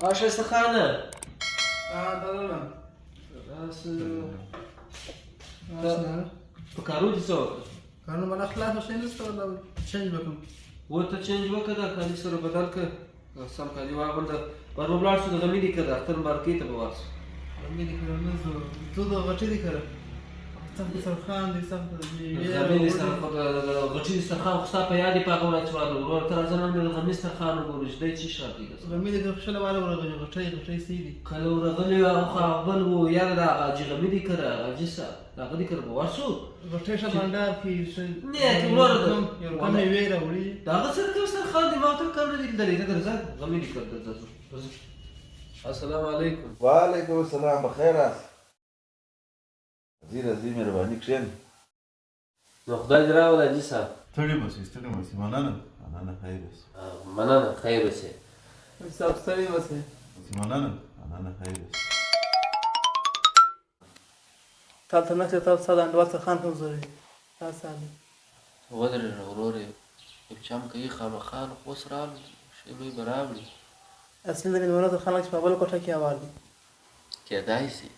شایسته خانه دلته په کارو دي څه وکړه کارونه باندې خلاص شي نشته ولا چینج وکړم ورته چینج وکړه دا کالي سره بدل کړه سم کالي واغونده پر به ولاړ شو د غمي دي که د اختر مبارکۍ ته به ورشو غمي دي کړه نه زه ته د غټې دي کړه سخت دسترخوان دی سخت غمي دسترخوان غټي دسترخوان خو ستا په یاد یې په هغه ورځ واده ورور ته راځه نن مې د غمي دسترخوان وګورو چې دی څه شرط دی غمي دي کړه خوشاله واله ورغلي غټې سي دي کله ورغلي وو خو هغه بل وو یاره د حاجي غمي دي کړه حاجي صاحب د هغه دي کړه به ورشو غټې شه بانډار کې نه کې وروره ده یو کم یې وې راوړي د هغه سره کوم دسترخوان دی ما ورته کم نه دي لیدلی ته درځه غمي دي کړه درځه السلام علیکم وعلیکم السلام بخیر یاست راځئ مهرباني کښېنئ نو خدای دې راوله حاجي صاحب ستړي مه شئ مننه خیر اوسې مننه خیر اوسې صاحب ستړي مه شئ مننه خیر اوسې تاسو نه چې تاسو د انډوال څخه خان کوم زوی تاسو نه ودرېږه ورور یې یو چم کوي خامخا نو خو اوس راغلو شی به یې به راوړي اصلي د میلمنو تر خلک چې په بله کوټه کې هوار دي کېدای شي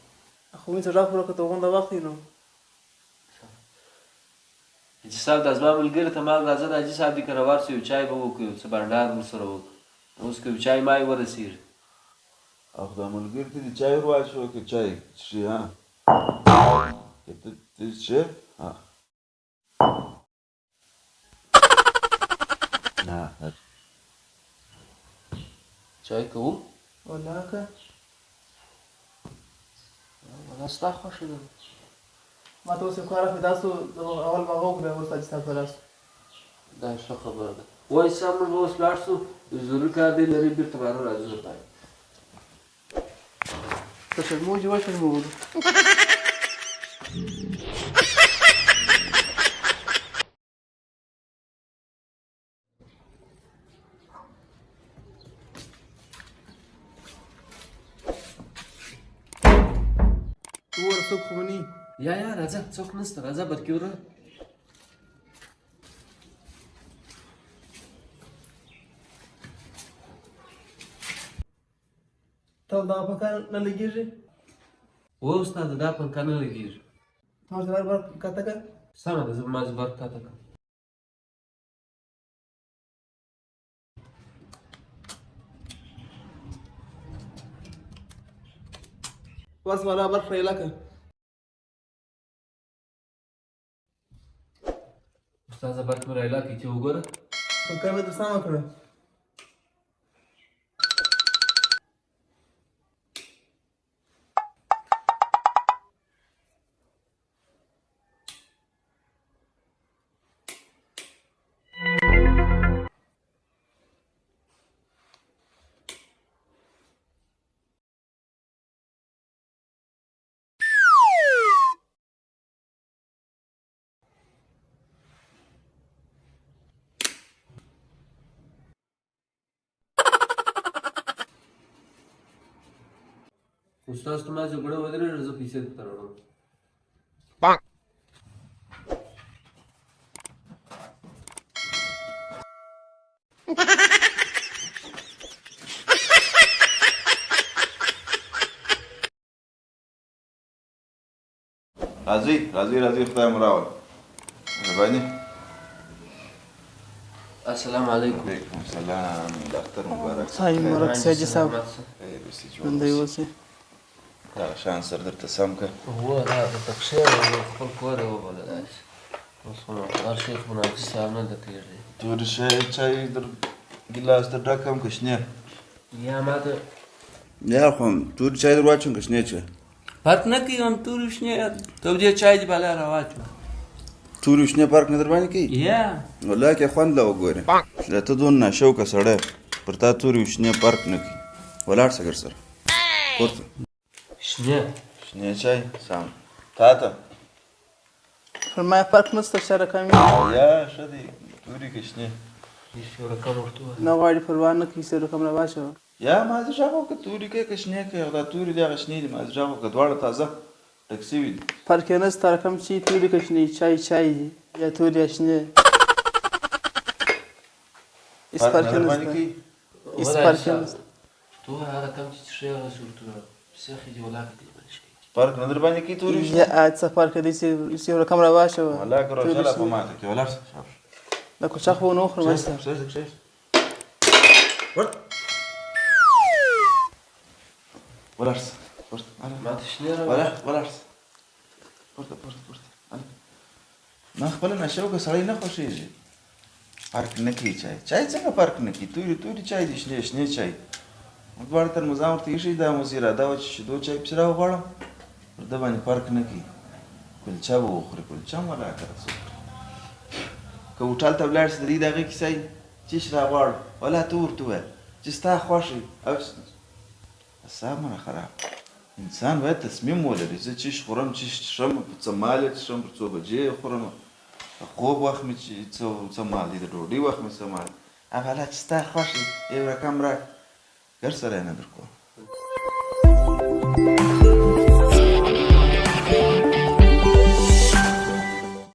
خو مې څه ډاک وکړه ته غونډه وخت وي نو حاجي صاحب دا زما ملګري ته ما راځه د حاجي صاحب دې کره ورسو یو چای به وکړو یو څه بانډار ورسره وکړو اوس که یو چای ما یې ورسېږي او دا ملګري ته دې چای ور واچوه که چای څښي ها که ته څښې نه چای کوو والله که والله ستا خوښه ده ما ته اوس یو کار اخلي تاسو اول به هغه وکړو بیا وروسته حاجي صاحب ته راسو دا ښه خبره ده وایي صاحب موږ به اوس لاړ شو ضروري کار دی لري بېرته باره راځو پای ته شرموجي وشرمولو وګوره څوک خو به نه یا راځه څوک نشته راځه برکي وره تاسو دغه په کار نه لګېږي و استاده دا پنکه نه لګېږي تاسو د بار کاته که سمه ده زه به مازدیګر کاته کړم بس والا برق پرېله که استاده برق مې رایلا کړي چې وګوره پنکه مې در سمه کړه استاد ته ما جګړه ودرېږه زه پیسې درته راوړم راځئ خدای مو راوله مهرباني السلام علیکم وعلیکم السلام د اختر مبارک سای مبارک سي حاجي صاحب خیر اوسې ژوندی اوسئ دغه شان سر درته سم که هو دا درته کښېنه خپل کور یې وبوله داسې اوس خو نو هر شیخ مناجي صاحب نه درته کېږي تورې شی چای در ګیلاس در ډک کړم که شنې یا ما ته یا خو تورې چای در واچوم که شنې چای فرق نه کوي هم تورې شنې تودې چای دې بالا راواچوه تورې شنې فرق نه در باندې کوي یا والله که خوند له وګورې چې ته دون ناشوکه سړی پر تا تورې شنې فرق نه کوي ولاړ شه ګر سره پورته شنې چای سم تا ته پر ما فرق نشته څه رقم یا ښه دی تورې که شنې هېڅ یو رقم ورته ووایه نه غواړي پروا نه کوي څه رقم را واچوه یا مازې غږ وکړه تورې کوې که شنې کوې او دا تورې دي هغه شنې دي مازې غږ وکړه دواړه تازه ډک شوي دي فرق یې نشته رقم چې تورې که شنې چای دي یا تورې یا شنې هېڅ فرق یې نشته هېڅ فرق یې نشته تو هغه کم چې څښې هغه صورتونه سیخې دي ولاکه دي بل شي فرق نه در باندې کی تورې یا څه فرق دی چې یو رقم را واشه ولا کرو چلا په ماته کې ولاړ شه دا کوچا خو نو خورم است ورت ولاړ شه ورت ما ته شنې ولاړ شه ورت نه خپل نشوګه سړی نه خوښیږي فرق نه کوي چای څنګه فرق نه کوي توري چای دي شنې چای دواړه تر مزام ورته ایښي دا مو اراده وه چې شیدو چای پسې راوغواړم پر ده باندې فرق نه کوي کلچه به وخوري کلچه هم ولاکه څه وکړي که هوټل ته ولاړ شي د دې د هغې کیسه یي چیش راغواړو ولا ته ورته ووایه چې ستا خوښ وي او اعصاب مانه خراب انسان باید تصمیم ولري زه چیش خورم چیش څښم په څه مال یې څښم پر څو بجې یې خورم خوب وخت مې چې څه مال دی د ډوډۍ وخت مې څه مال هغه حالت چې ستا خوښ یو رقم راکړه ګر سره یې نه در کوم